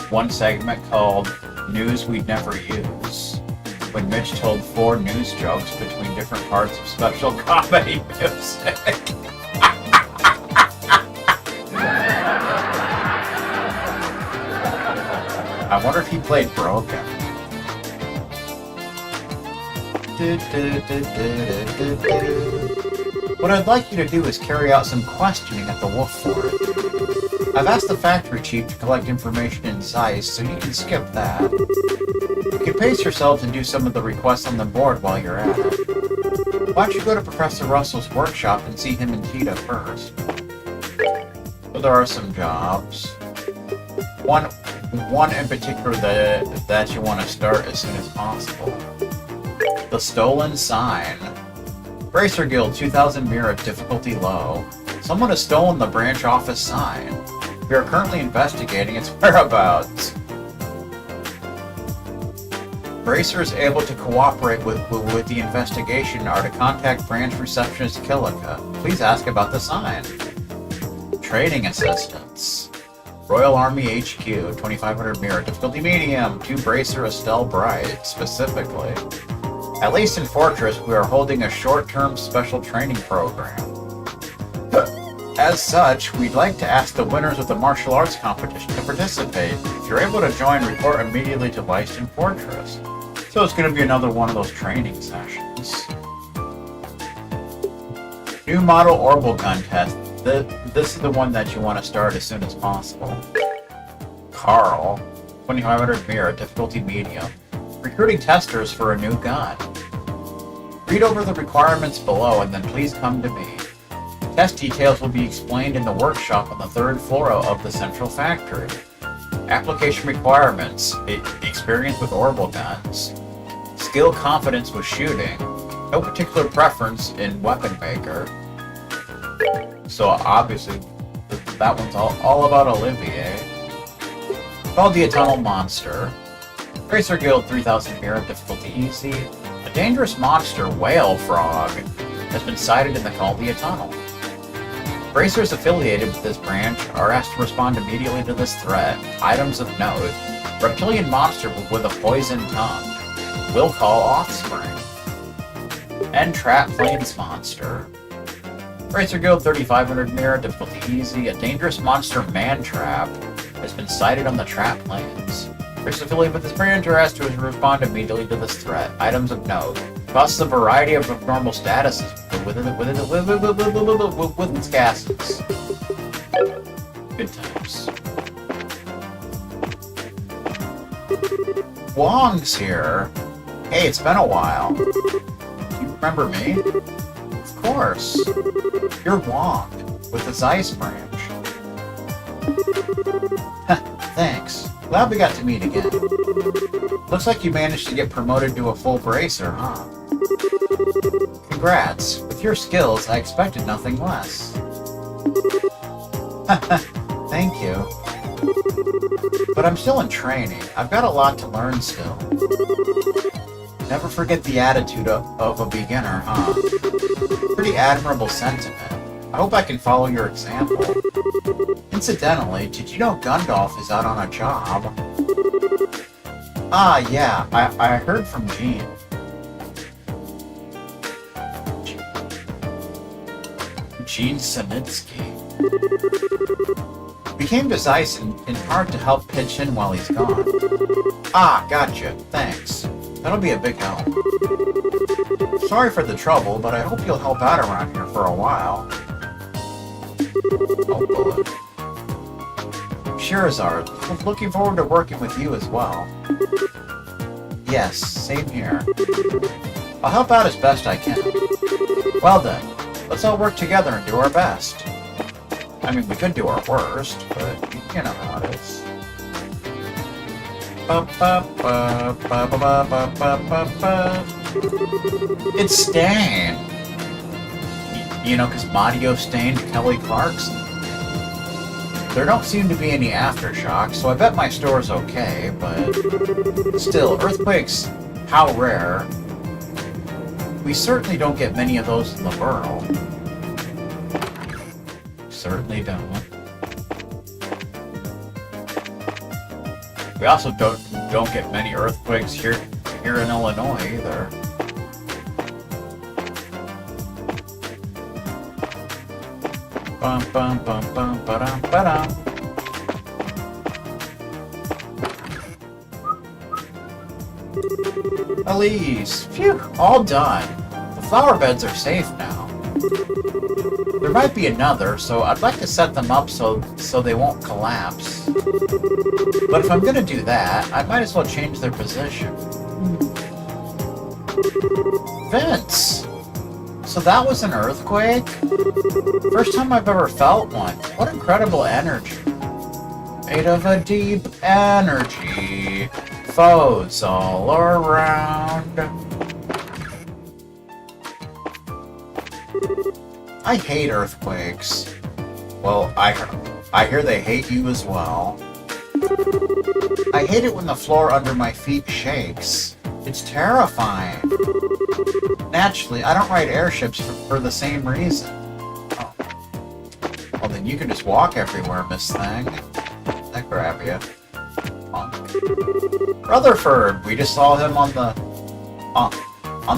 one segment called News We'd Never Use, when Mitch told 4 news jokes between different parts of special comedy music. I wonder if he played Broken. What I'd like you to do is carry out some questioning at the Wolf Fort. I've asked the factory chief to collect information in Zeiss, so you can skip that. You can pace yourselves and do some of the requests on the board while you're at it. Why don't you go to Professor Russell's workshop and see him and Tita first? So there are some jobs. One in particular that you want to start as soon as possible. The Stolen Sign. Bracer Guild 2000 Mirror, difficulty low. Someone has stolen the branch office sign. We are currently investigating its whereabouts. Bracer is able to cooperate with the investigation are to contact branch receptionist Kilika. Please ask about the sign. Trading assistance. Royal Army HQ 2500 Mirror, difficulty medium. To Bracer Estelle Bright, specifically. At least in Fortress, we are holding a short-term special training program. As such, we'd like to ask the winners of the martial arts competition to participate. If you're able to join, report immediately to Weiss in Fortress. So it's going to be another one of those training sessions. New model orbital gun test. This is the one that you want to start as soon as possible. Carl, 2500 Mirror, difficulty medium. Recruiting testers for a new gun. Read over the requirements below and then please come to me. Test details will be explained in the workshop on the 3rd floor of the central factory. Application requirements. Experience with orbital guns. Skill confidence with shooting. No particular preference in weapon maker. So obviously that one's all about Olivier. Called the Tunnel Monster. Bracer Guild 3000 Mirror, difficulty easy. A dangerous monster, Whale Frog, has been sighted in the Caldia Tunnel. Bracers affiliated with this branch are asked to respond immediately to this threat. Items of note. Reptilian monster with a poison tongue. Will call offspring. Entrap Plains Monster. Bracer Guild 3500 Mirror, difficulty easy. A dangerous monster, Man-Trap, has been sighted on the Trap Plains. Bracers affiliated with this branch are asked to respond immediately to this threat. Items of note. Busts a variety of abnormal statuses within its gases. Good times. Wong's here. Hey, it's been a while. You remember me? Of course. You're Wong, with the Zeiss branch. Thanks. Glad we got to meet again. Looks like you managed to get promoted to a full bracer, huh? Congrats. With your skills, I expected nothing less. Thank you. But I'm still in training. I've got a lot to learn still. Never forget the attitude of a beginner, huh? Pretty admirable sentiment. I hope I can follow your example. Incidentally, did you know Gundalf is out on a job? Ah, yeah, I heard from Jean. Gene Sinitsky. We came to Zeiss in part to help pitch in while he's gone. Ah, gotcha. Thanks. That'll be a big help. Sorry for the trouble, but I hope you'll help out around here for a while. Oh, bullet. Shirazard, looking forward to working with you as well. Yes, same here. I'll help out as best I can. Well then, let's all work together and do our best. I mean, we could do our worst, but you know how it is. It's Stain! You know, because Mario stained Kelly Clarkson. There don't seem to be any aftershocks, so I bet my store's okay, but still, earthquakes, how rare. We certainly don't get many of those in the Burl. Certainly don't. We also don't get many earthquakes here in Illinois either. Bum bum bum bum ba-dum ba-dum. Elise, phew, all done. The flower beds are safe now. There might be another, so I'd like to set them up so they won't collapse. But if I'm gonna do that, I might as well change their position. Vince! So that was an earthquake? First time I've ever felt one. What incredible energy. Made of a deep energy. Foes all around. I hate earthquakes. Well, I hear they hate you as well. I hate it when the floor under my feet shakes. It's terrifying. Naturally, I don't ride airships for the same reason. Oh. Well, then you can just walk everywhere, Miss Thing. I grab you. Punk. Rutherford! We just saw him on the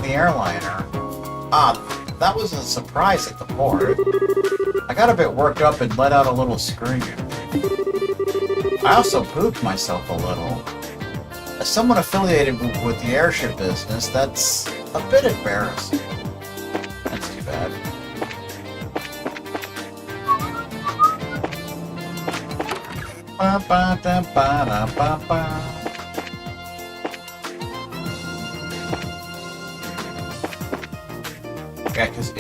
airliner. Ah, that was a surprise at the port. I got a bit worked up and let out a little scream. I also pooped myself a little. As someone affiliated with the airship business, that's a bit embarrassing. That's too bad. Ba-ba-da-ba-da-ba-ba. Yeah, because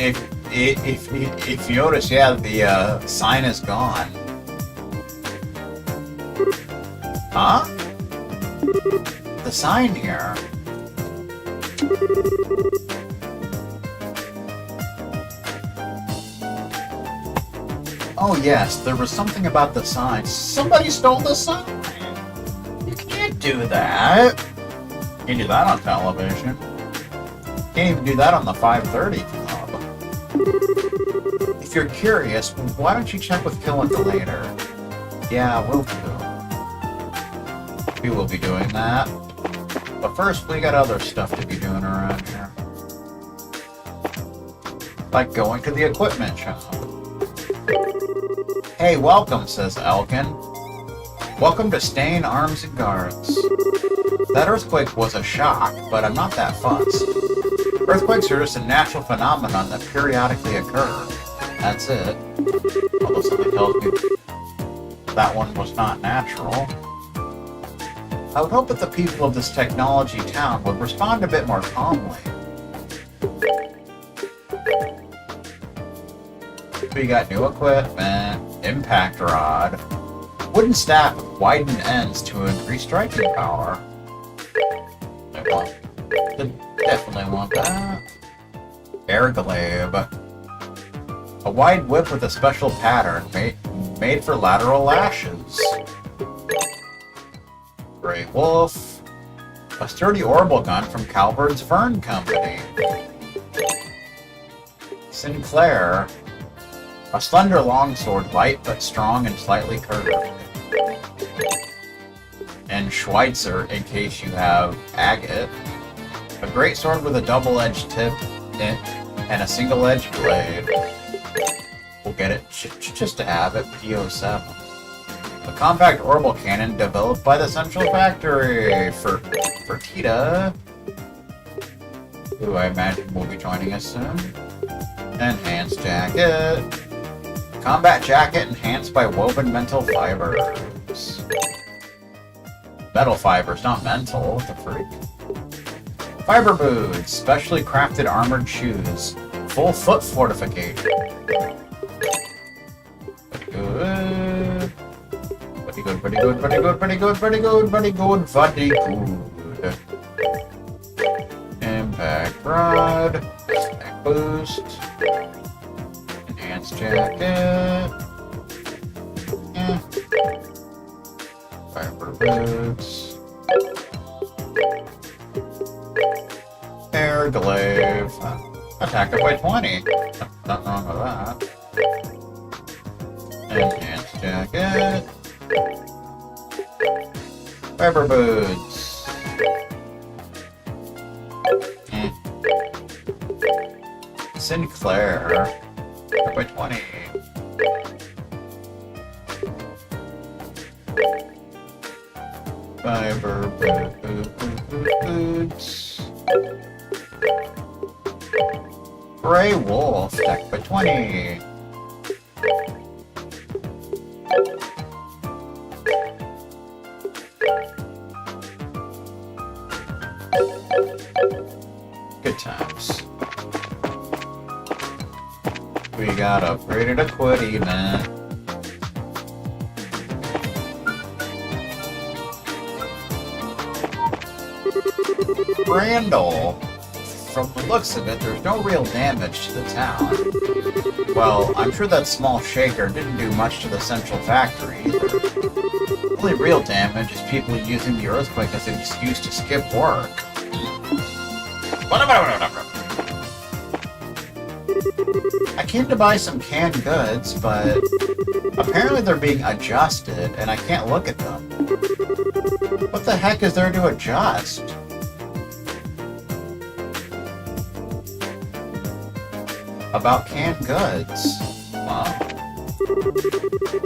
if you notice, yeah, the sign is gone. Huh? The sign here. Oh yes, there was something about the sign. Somebody stole the sign! You can't do that! You can do that on television. You can't even do that on the 5:30 club. If you're curious, why don't you check with Killinta later? Yeah, we'll do. We will be doing that. But first, we got other stuff to be doing around here. Like going to the equipment shop. Hey, welcome, says Elkin. Welcome to Stain Arms and Guards. That earthquake was a shock, but I'm not that fussed. Earthquakes are just a natural phenomenon that periodically occur. That's it. Although something tells me that one was not natural. I would hope that the people of this technology town would respond a bit more calmly. We got new equipment, impact rod, wooden staff with widened ends to increase striking power. Definitely want that. Air glaive. A wide whip with a special pattern made for lateral lashes. Grey Wolf. A sturdy orbital gun from Calvert's Fern Company. Sinclair. A slender longsword, light but strong and slightly curved. And Schweitzer, in case you have agate. A great sword with a double-edged tip and a single-edged blade. We'll get it just to have it, PO7. A compact orbital cannon developed by the Central Factory for Tita, who I imagine will be joining us soon. Enhanced jacket. Combat jacket enhanced by woven metal fibers. Metal fibers, not mental. What the freak? Fiber boots. Specially crafted armored shoes. Full foot fortification. Good. Pretty good, pretty good, pretty good, pretty good, pretty good, pretty good, pretty good. Impact rod. Attack boost. Enhanced jacket. Yeah. Fiber boots. Air glaive. Attack up by 20. Nothing wrong with that. Enhanced jacket. Fiber boots. Sinclair. By 20. Fiber boots. Grey Wolf. Deck by 20. Good times. We got upgraded equipment. Randall. From the looks of it, there's no real damage to the town. Well, I'm sure that small shaker didn't do much to the central factory either. The only real damage is people using the earthquake as an excuse to skip work. I came to buy some canned goods, but apparently they're being adjusted, and I can't look at them. What the heck is there to adjust? About canned goods. Wow.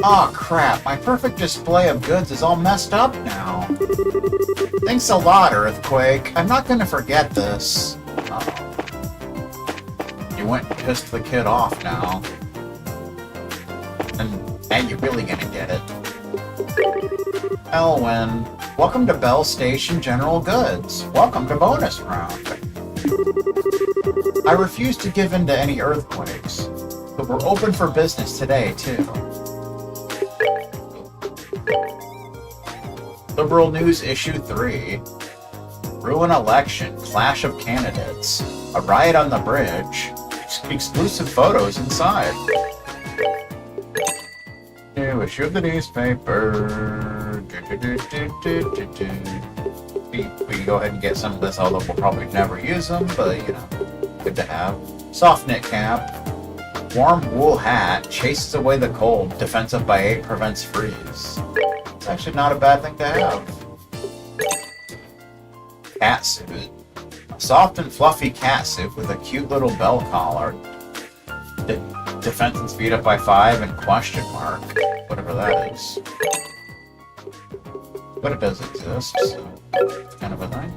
Aw, crap. My perfect display of goods is all messed up now. Thanks a lot, Earthquake. I'm not gonna forget this. You went and pissed the kid off now. And you're really gonna get it. Elwyn. Welcome to Bell Station General Goods. Welcome to bonus round. I refuse to give in to any earthquakes, but we're open for business today, too. Liberal News Issue 3. Ruin election, clash of candidates, a riot on the bridge, exclusive photos inside. New issue of the newspaper. We can go ahead and get some of this, although we'll probably never use them, but, you know, good to have. Soft knit cap. Warm wool hat. Chases away the cold. Defensive by 8 prevents freeze. It's actually not a bad thing to have. Cat suit. A soft and fluffy cat suit with a cute little bell collar. Defense and speed up by 5 and question mark. Whatever that is. But it does exist, so it's kind of a thing.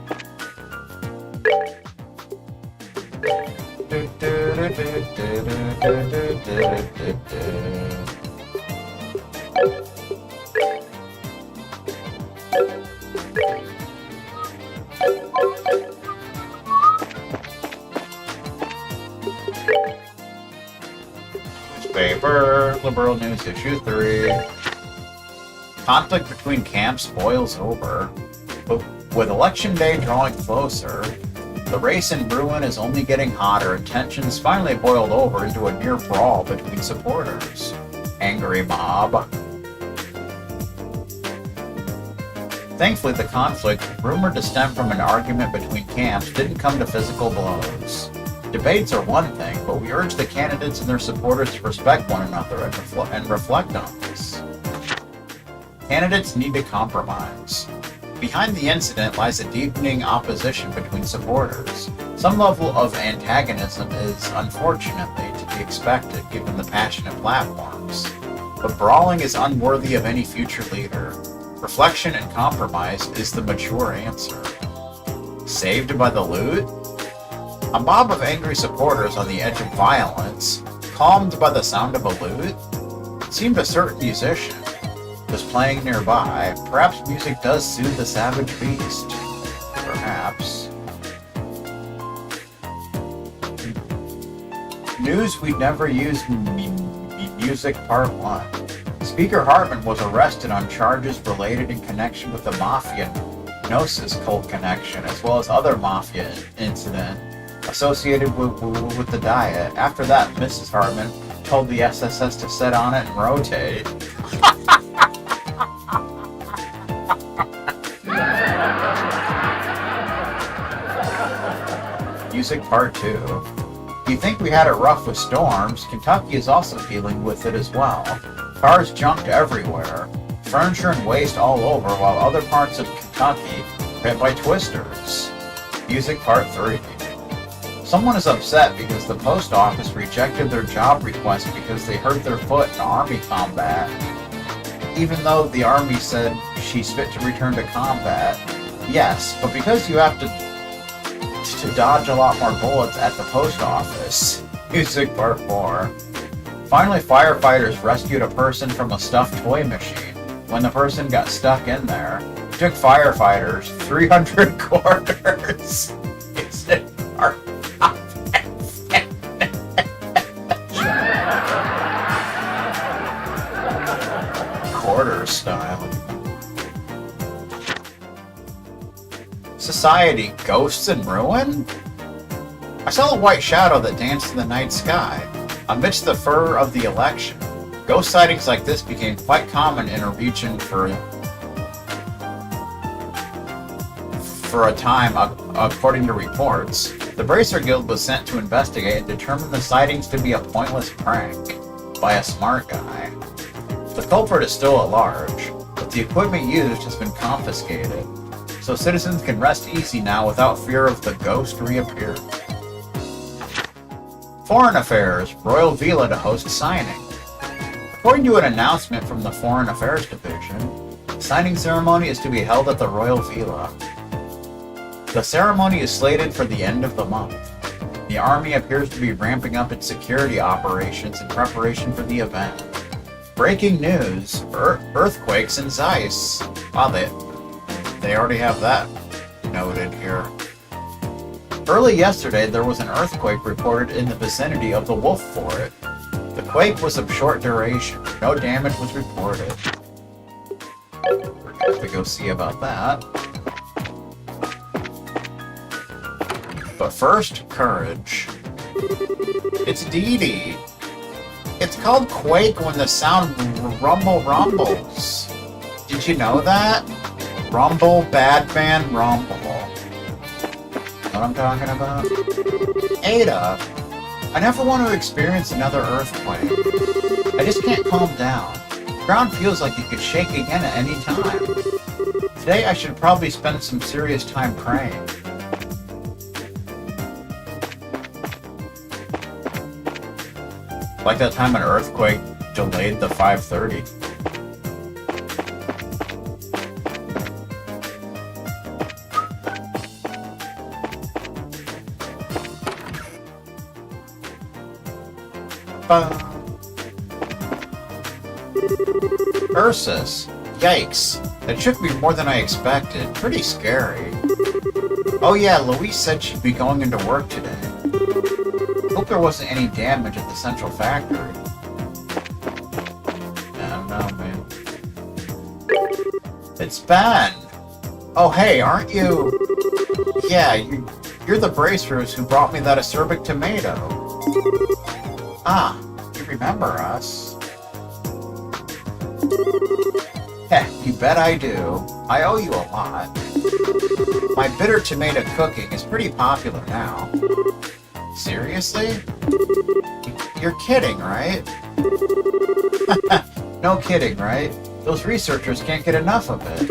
Newspaper, Liberal News Issue 3. Conflict between camps boils over, but with Election Day drawing closer, the race in Bruin is only getting hotter and tensions finally boiled over into a near brawl between supporters. Angry mob. Thankfully, the conflict, rumored to stem from an argument between camps, didn't come to physical blows. Debates are one thing, but we urge the candidates and their supporters to respect one another and reflect on this. Candidates need to compromise. Behind the incident lies a deepening opposition between supporters. Some level of antagonism is, unfortunately, to be expected given the passionate platforms. But brawling is unworthy of any future leader. Reflection and compromise is the mature answer. Saved by the loot? A mob of angry supporters on the edge of violence, calmed by the sound of a lute? It seemed a certain musician was playing nearby. Perhaps music does soothe the savage beast. Perhaps. News we'd never use music part 1. Speaker Hartman was arrested on charges related in connection with the Mafia Gnosis cult connection, as well as other Mafia incident associated with the diet. After that, Mrs. Hartman told the SSS to sit on it and rotate. Music Part 2. You think we had it rough with storms, Kentucky is also dealing with it as well. Cars junked everywhere. furniture and waste all over, while other parts of Kentucky are hit by twisters. Music Part 3. Someone is upset because the post office rejected their job request because they hurt their foot in army combat. Even though the army said she's fit to return to combat. Yes, but because you have to dodge a lot more bullets at the post office. Music Part 4. Finally, firefighters rescued a person from a stuffed toy machine. When the person got stuck in there, it took firefighters 300 quarters. Music Part 5. Quarter style. Society, ghosts and ruin? I saw a white shadow that danced in the night sky. Amidst the furor of the election, ghost sightings like this became quite common in a region for a time, according to reports. The Bracer Guild was sent to investigate and determine the sightings to be a pointless prank by a smart guy. The culprit is still at large, but the equipment used has been confiscated, so citizens can rest easy now without fear of the ghost reappearing. Foreign Affairs, Royal Villa to host signing. According to an announcement from the Foreign Affairs Division, the signing ceremony is to be held at the Royal Villa. The ceremony is slated for the end of the month. The Army appears to be ramping up its security operations in preparation for the event. Breaking news, earthquakes in Zeiss. Wow, they already have that noted here. Early yesterday, there was an earthquake reported in the vicinity of the Wolf Fort. The quake was of short duration. No damage was reported. We're going to have to go see about that. But first, courage. It's Dee Dee. It's called Quake when the sound rumbles. Did you know that? Rumble, Badman, rumble. What I'm talking about? Ada, I never want to experience another earthquake. I just can't calm down. The ground feels like it could shake again at any time. Today I should probably spend some serious time praying. Like that time an earthquake delayed the 5:30. Ursus. Yikes. That shook me more than I expected. Pretty scary. Oh yeah, Louise said she'd be going into work today. Hope there wasn't any damage at the central factory. I don't know, man. It's Ben! Oh hey, aren't you... Yeah, you're the bracers who brought me that acerbic tomato. Ah, you remember us. Heh, you bet I do. I owe you a lot. My bitter tomato cooking is pretty popular now. Seriously? You're kidding, right? No kidding, right? Those researchers can't get enough of it.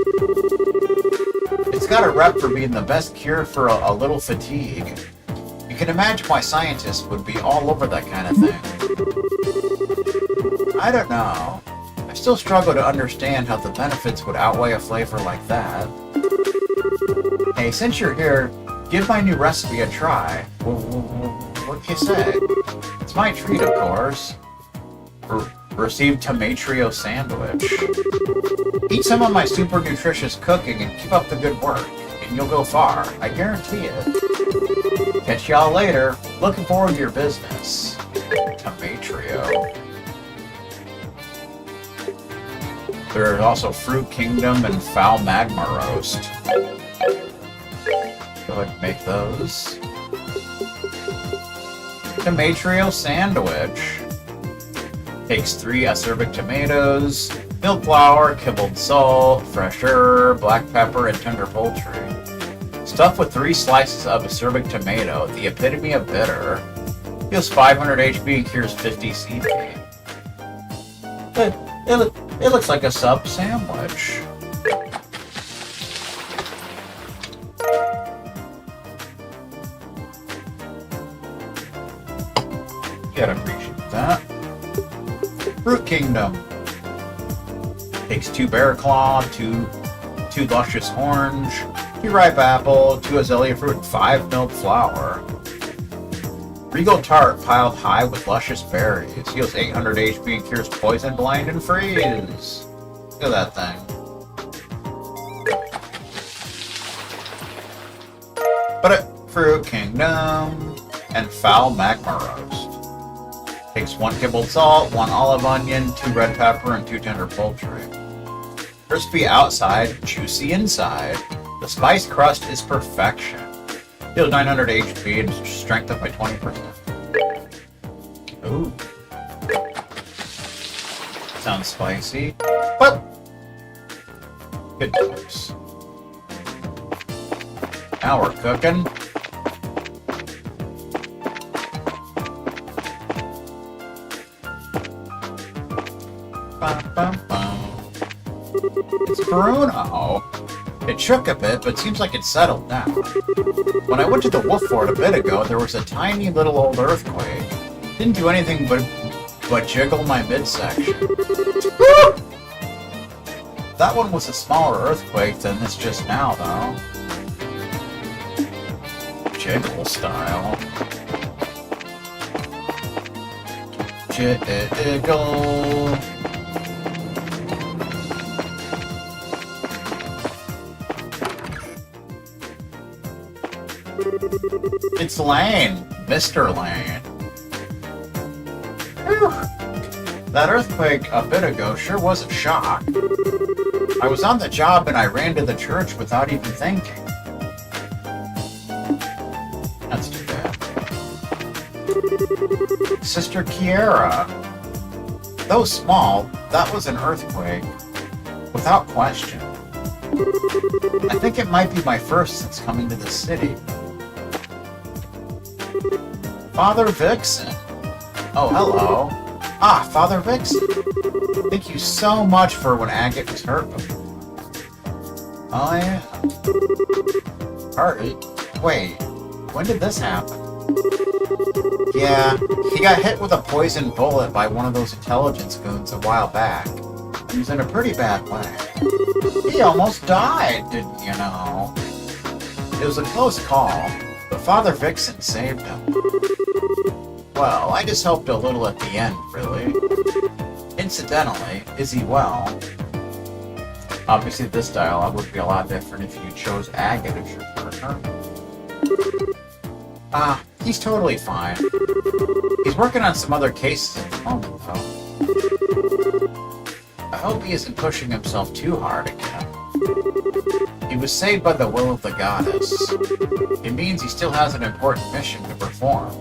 It's got a rep for being the best cure for a little fatigue. You can imagine why scientists would be all over that kind of thing. I don't know. I still struggle to understand how the benefits would outweigh a flavor like that. Hey, since you're here, give my new recipe a try. What can you say? It's my treat, of course. Receive tomatrio sandwich. Eat some of my super nutritious cooking and keep up the good work, and you'll go far. I guarantee it. Catch y'all later. Looking forward to your business. Tomatrio. There is also Fruit Kingdom and Foul Magma Roast. Go ahead and make those. Tomatrio sandwich. Takes 3 acerbic tomatoes, milk flour, kibbled salt, fresh herb, black pepper, and tender poultry. Stuffed with 3 slices of acerbic tomato, the epitome of bitter. Heals 500 HP and cures 50 CP. It looks like a sub sandwich. Gotta appreciate that. Fruit Kingdom. Takes 2 Bear Claw, 2 Luscious Orange, 2 Ripe Apple, 2 Azalea Fruit, and 5 Milk Flower. Regal Tart piled high with luscious berries. Heals 800 HP and cures poison, blind, and freeze. Look at that thing. Fruit Kingdom and Foul Magma Roast. Takes 1 kibbled salt, 1 olive onion, 2 red pepper, and 2 tender poultry. Crispy outside, juicy inside. The spice crust is perfection. Heals 900 HP and strength up by 20%. Ooh. Sounds spicy, but good tips. Now we're cooking. It's Bruno. It shook a bit, but seems like it settled down. When I went to the wolf fort a bit ago, there was a tiny little old earthquake. Didn't do anything but jiggle my midsection. Woo! That one was a smaller earthquake than this just now, though. Jiggle style. Jiggle. It's Lane, Mr. Lane. Whew. That earthquake a bit ago sure was a shock. I was on the job and I ran to the church without even thinking. That's too bad. Sister Kiera. Though small, that was an earthquake. Without question. I think it might be my first since coming to the city. Father Vixen. Oh, hello. Ah, Father Vixen. Thank you so much for when Agate was hurt before. Oh, yeah. Wait, when did this happen? Yeah, he got hit with a poisoned bullet by one of those intelligence goons a while back. He was in a pretty bad way. He almost died, didn't you know? It was a close call, but Father Vixen saved him. Well, I just helped a little at the end, really. Incidentally, is he well? Obviously, this dialogue would be a lot different if you chose Agate as your partner. He's totally fine. He's working on some other cases at the moment, though. I hope he isn't pushing himself too hard again. He was saved by the will of the goddess. It means he still has an important mission to perform.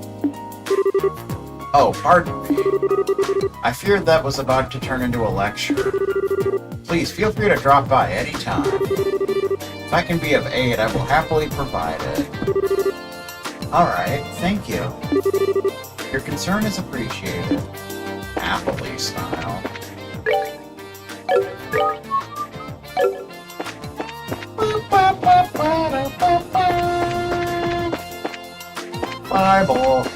Oh, pardon me. I feared that was about to turn into a lecture. Please feel free to drop by any time. If I can be of aid, I will happily provide it. Alright, thank you. Your concern is appreciated. Happily style. Bible.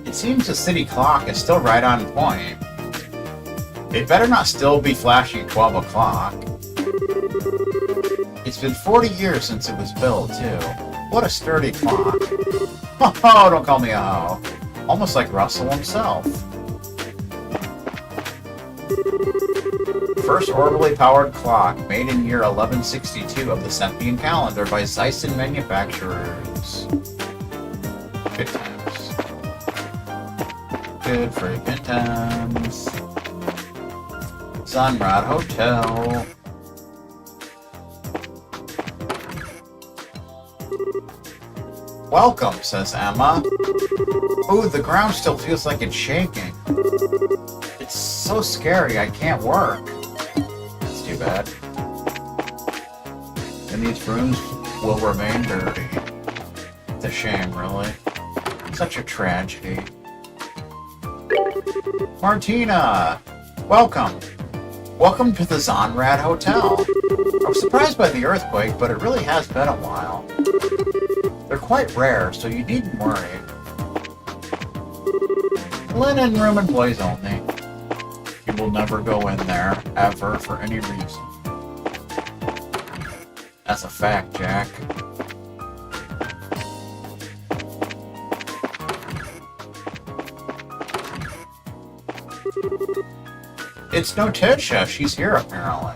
It seems the city clock is still right on point. It better not still be flashing 12 o'clock. It's been 40 years since it was built, too. What a sturdy clock. Oh, don't call me a hoe. Almost like Russell himself. First orbitally powered clock, made in year 1162 of the Semphian calendar by Zeiss manufacturers. Good times. Good freaking times. Sunrod Hotel. Welcome, says Emma. Ooh, the ground still feels like it's shaking. It's so scary, I can't work. That's too bad. And these rooms will remain dirty. What a shame, really. Such a tragedy. Martina! Welcome! Welcome to the Zonrad Hotel. I was surprised by the earthquake, but it really has been a while. They're quite rare, so you needn't worry. Linen room employees only. You will never go in there, ever, for any reason. That's a fact, Jack. It's Notitia. She's here, apparently.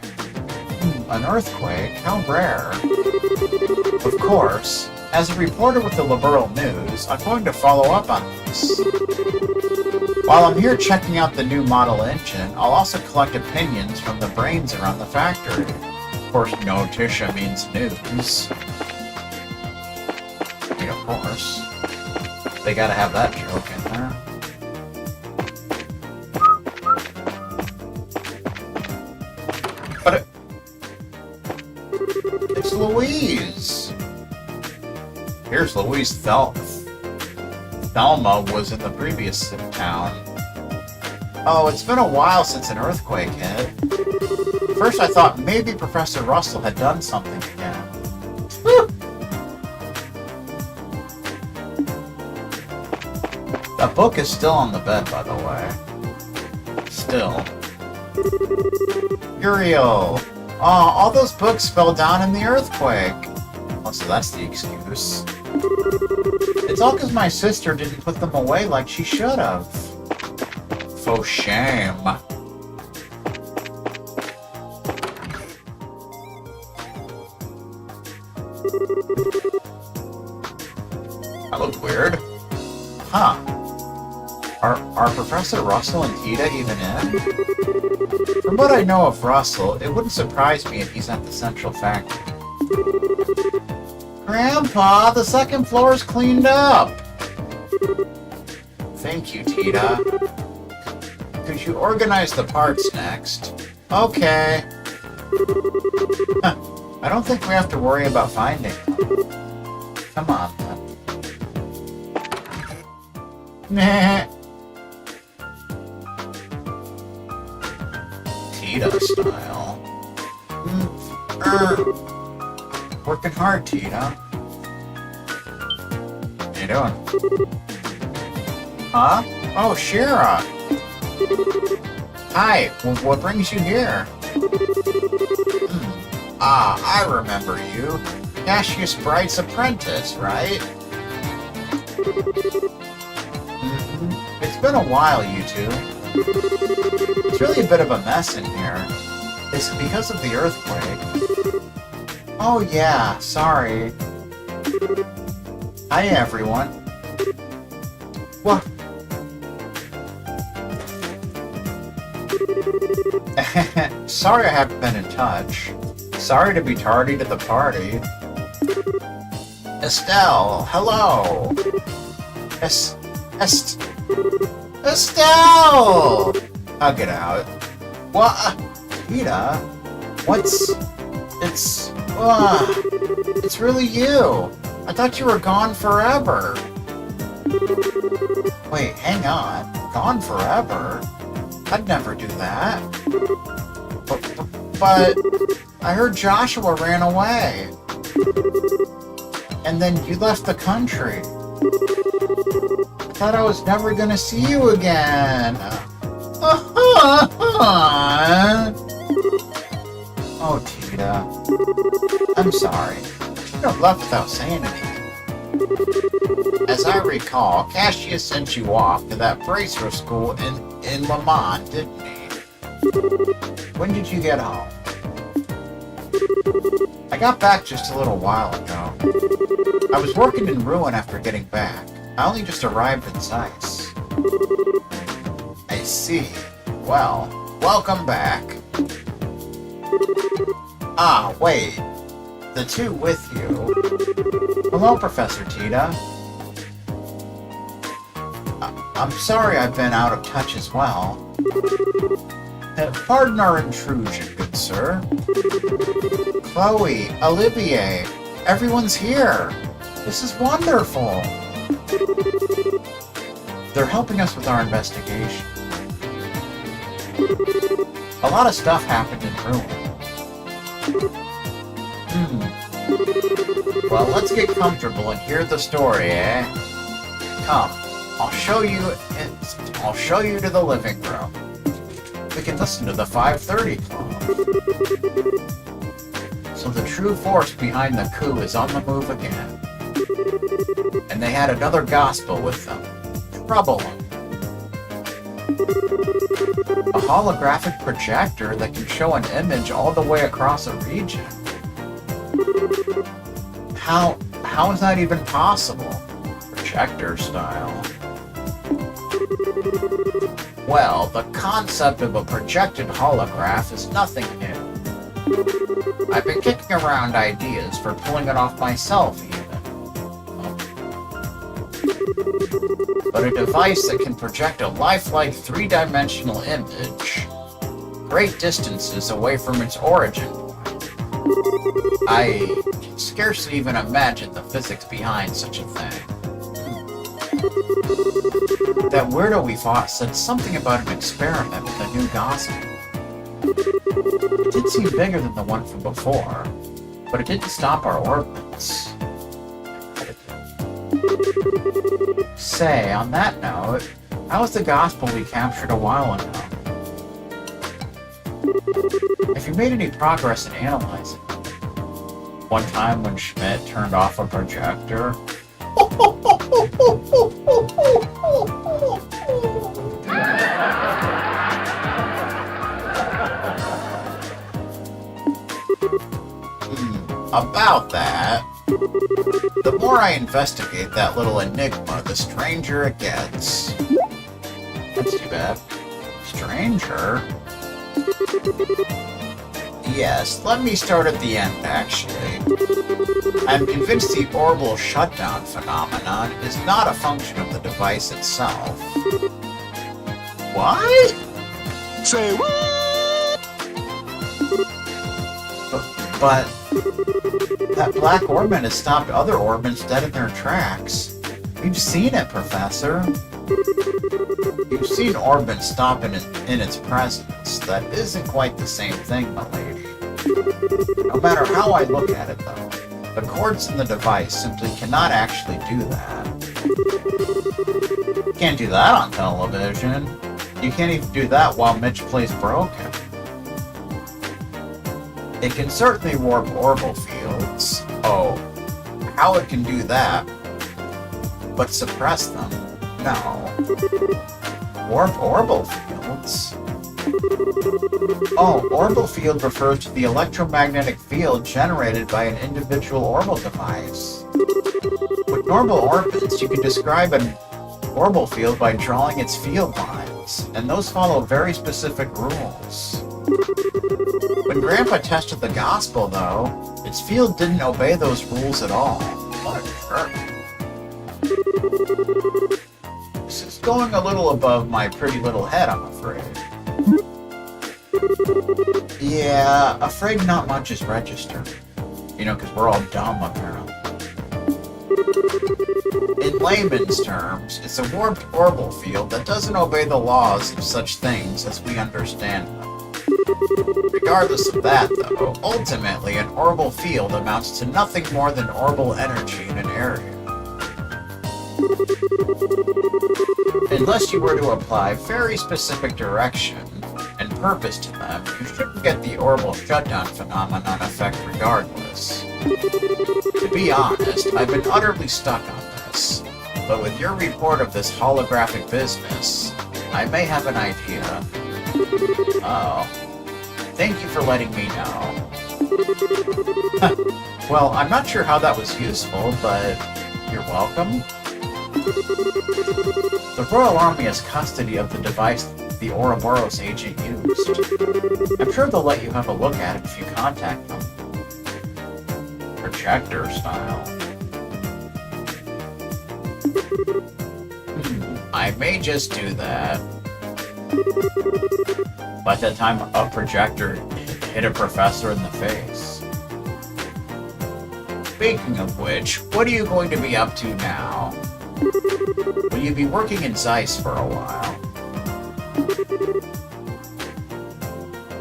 An earthquake? How rare. Of course, as a reporter with the Liberal News, I'm going to follow up on this. While I'm here checking out the new model engine, I'll also collect opinions from the brains around the factory. Of course, Notitia means news. I mean, of course. They gotta have that joke in there. But it's Louise! Here's Louise Thelma was in the previous town. Oh, it's been a while since an earthquake hit. First I thought maybe Professor Russell had done something again. That book is still on the bed, by the way. Still. Uriel! Aw, all those books fell down in the earthquake. Oh, so that's the excuse. It's all because my sister didn't put them away like she should have. Faux shame. I look weird. Huh. Are Professor Russell and Tita even in? From what I know of Russell, it wouldn't surprise me if he's at the Central Factory. Grandpa, the second floor is cleaned up! Thank you, Tita. Could you organize the parts next? Okay. I don't think we have to worry about finding them. Come on, then. Nah. Tita style. Working hard, Tita. How you doing? Huh? Oh, Shira. Hi, what brings you here? Ah, I remember you. Cassius Bright's apprentice, right? It's been a while, you two. It's really a bit of a mess in here. Is it because of the earthquake? Oh yeah, sorry. Hi everyone. What? Sorry I haven't been in touch. Sorry to be tardy to the party. Estelle, hello. Estelle! Hug it out. What? Tita? It's really you. I thought you were gone forever. Wait, hang on. Gone forever? I'd never do that. But I heard Joshua ran away. And then you left the country. I thought I was never gonna see you again. Oh, Tita. I'm sorry. You have left without saying anything. As I recall, Cassius sent you off to that bracer school in Lamont, didn't he? When did you get home? I got back just a little while ago. I was working in Ruin after getting back. I only just arrived in Zeiss. I see. Well, welcome back. Ah, wait. The two with you. Hello, Professor Tita. I'm sorry I've been out of touch as well. Pardon our intrusion, good sir. Chloe, Olivier, everyone's here. This is wonderful! They're helping us with our investigation. A lot of stuff happened in ruin. Well, let's get comfortable and hear the story, eh? Come, I'll show you to the living room. We can listen to the 5:30 Club. So the true force behind the coup is on the move again. And they had another gospel with them. Trouble. A holographic projector that can show an image all the way across a region. How is that even possible? Projector style. Well, the concept of a projected holograph is nothing new. I've been kicking around ideas for pulling it off myself, even. But a device that can project a lifelike three-dimensional image great distances away from its origin point. I can scarcely even imagine the physics behind such a thing. That weirdo we fought said something about an experiment with a new gospel. It did seem bigger than the one from before, but it didn't stop our orbits. Say, on that note, how was the gospel we captured a while ago? Have you made any progress in analyzing it? One time when Schmidt turned off a projector. About that, the more I investigate that little enigma, the stranger it gets. That's too bad. Stranger? Yes, let me start at the end, actually. I'm convinced the orbital shutdown phenomenon is not a function of the device itself. What? Say what? But that black orbit has stopped other orbits dead in their tracks. We've seen it, Professor. You've seen orbits stop in its presence. That isn't quite the same thing, my lady. No matter how I look at it, though, the cords in the device simply cannot actually do that. You can't do that on television. You can't even do that while Mitch plays broken. It can certainly warp orbital fields. Oh, how it can do that? But suppress them? No. Warp orbital fields? Oh, orbital field refers to the electromagnetic field generated by an individual orbital device. With normal orbits, you can describe an orbital field by drawing its field lines, and those follow very specific rules. When Grandpa tested the gospel, though, its field didn't obey those rules at all. What a jerk. This is going a little above my pretty little head, I'm afraid. Yeah, afraid not much is registered. You know, because we're all dumb, apparently. In layman's terms, it's a warped orbital field that doesn't obey the laws of such things as we understand them. Regardless of that, though, ultimately an orbital field amounts to nothing more than orbital energy in an area. Unless you were to apply very specific direction and purpose to them, you shouldn't get the orbital shutdown phenomenon effect regardless. To be honest, I've been utterly stuck on this, but with your report of this holographic business, I may have an idea. Oh. Thank you for letting me know. Well, I'm not sure how that was useful, but you're welcome. The Royal Army has custody of the device the Ouroboros agent used. I'm sure they'll let you have a look at it if you contact them. Projector style. I may just do that. By that time, a projector hit a professor in the face. Speaking of which, what are you going to be up to now? Will you be working in Zeiss for a while?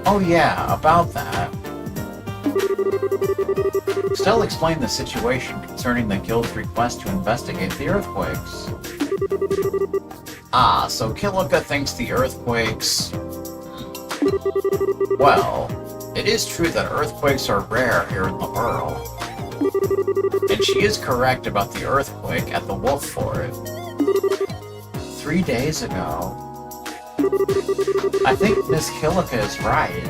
Oh yeah, about that. Stell explained the situation concerning the Guild's request to investigate the earthquakes. Ah, so Kilika thinks the earthquakes... Well, it is true that earthquakes are rare here in the world. And she is correct about the earthquake at the Wolf Fort. 3 days ago. I think Miss Kilika is right.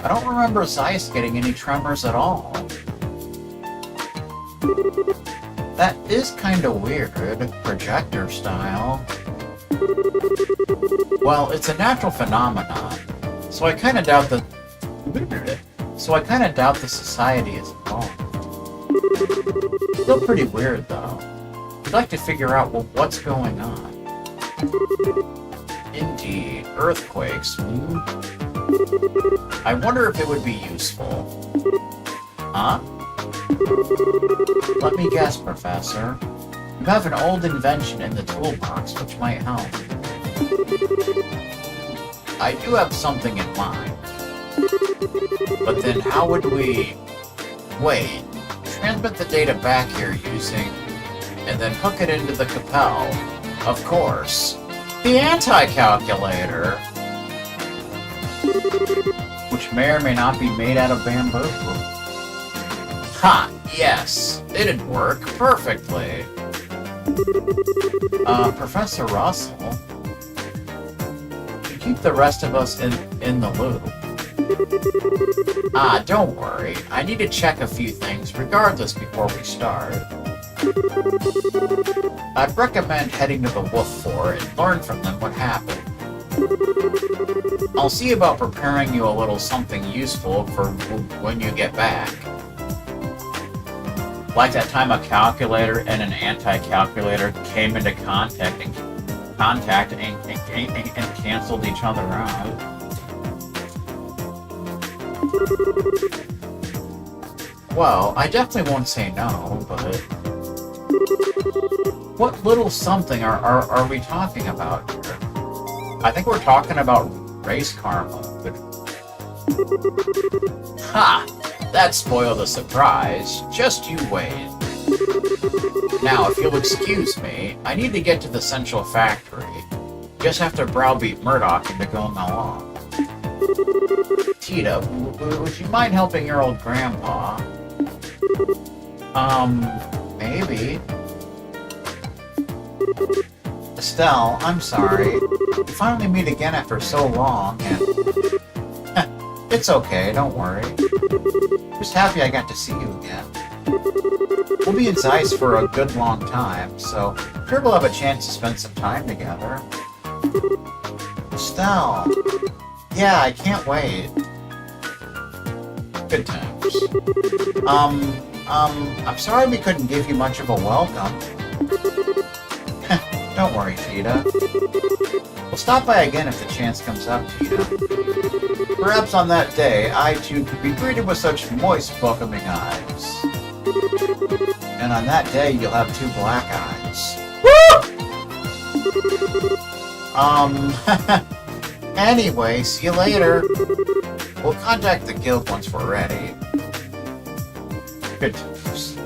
I don't remember Zeiss getting any tremors at all. That is kinda weird, projector style. Well, it's a natural phenomenon, so I kinda doubt the society is involved. Still pretty weird though. I'd like to figure out what's going on. Indeed, earthquakes. I wonder if it would be useful. Huh? Let me guess, Professor. You have an old invention in the toolbox which might help. I do have something in mind. But then how would we... Wait. Transmit the data back here using... and then hook it into the Capel. Of course. The anti-calculator! Which may or may not be made out of bamboo. Ha! Yes! It'd work perfectly! Professor Russell? You keep the rest of us in the loop. Ah, don't worry. I need to check a few things regardless before we start. I'd recommend heading to the Wolf Fort and learn from them what happened. I'll see about preparing you a little something useful for when you get back. Like that time a calculator and an anti-calculator came into contact and canceled each other out. Well, I definitely won't say no, but... What little something are we talking about here? I think we're talking about race car mode. Ha! That spoiled the surprise. Just you wait. Now, if you'll excuse me, I need to get to the Central Factory. Just have to browbeat Murdoch into going along. Tita, would you mind helping your old grandpa? Maybe. Estelle, I'm sorry. We finally meet again after so long, and... It's okay, don't worry. Just happy I got to see you again. We'll be in Zeiss for a good long time, so I'm sure we'll have a chance to spend some time together. Estelle. Yeah, I can't wait. Good times. I'm sorry we couldn't give you much of a welcome. Don't worry, Tita. We'll stop by again if the chance comes up, Tita. Perhaps on that day, I too could be greeted with such moist, welcoming eyes. And on that day, you'll have 2 black eyes. Woo! Anyway, see you later. We'll contact the guild once we're ready. Good times.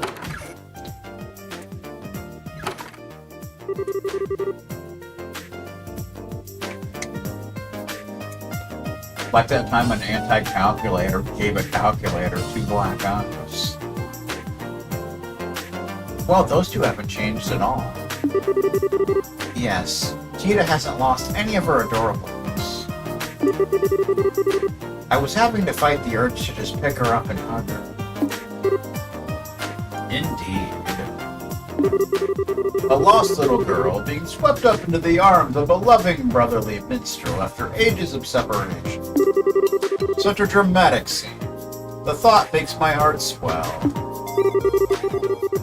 Like that time an anti-calculator gave a calculator 2 black eyes. Well, those 2 haven't changed at all. Yes, Tita hasn't lost any of her adorables. I was having to fight the urge to just pick her up and hug her. Indeed. A lost little girl being swept up into the arms of a loving brotherly minstrel after ages of separation. Such a dramatic scene. The thought makes my heart swell.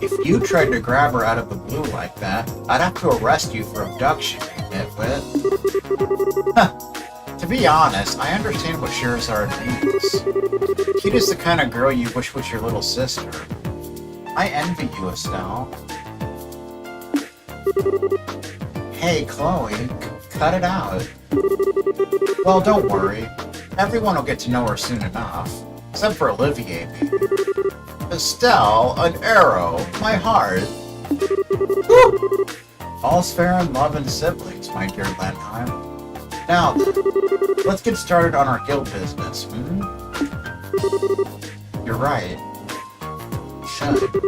If you tried to grab her out of the blue like that, I'd have to arrest you for abduction, you nitwit. To be honest, I understand what Scheherazade means. Tita's the kind of girl you wish was your little sister. I I envy you, Estelle. Hey, Chloe, cut it out. Well, don't worry. Everyone will get to know her soon enough. Except for Olivier, maybe. Estelle, an arrow, my heart. Woo! All's fair in love and siblings, my dear Lenheim. Now then, let's get started on our guild business, You're right. We should.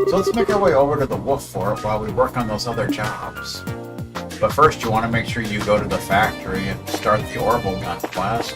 So let's make our way over to the Wolf Fort while we work on those other jobs. But first, you want to make sure you go to the factory and start the Orbital Gun quest.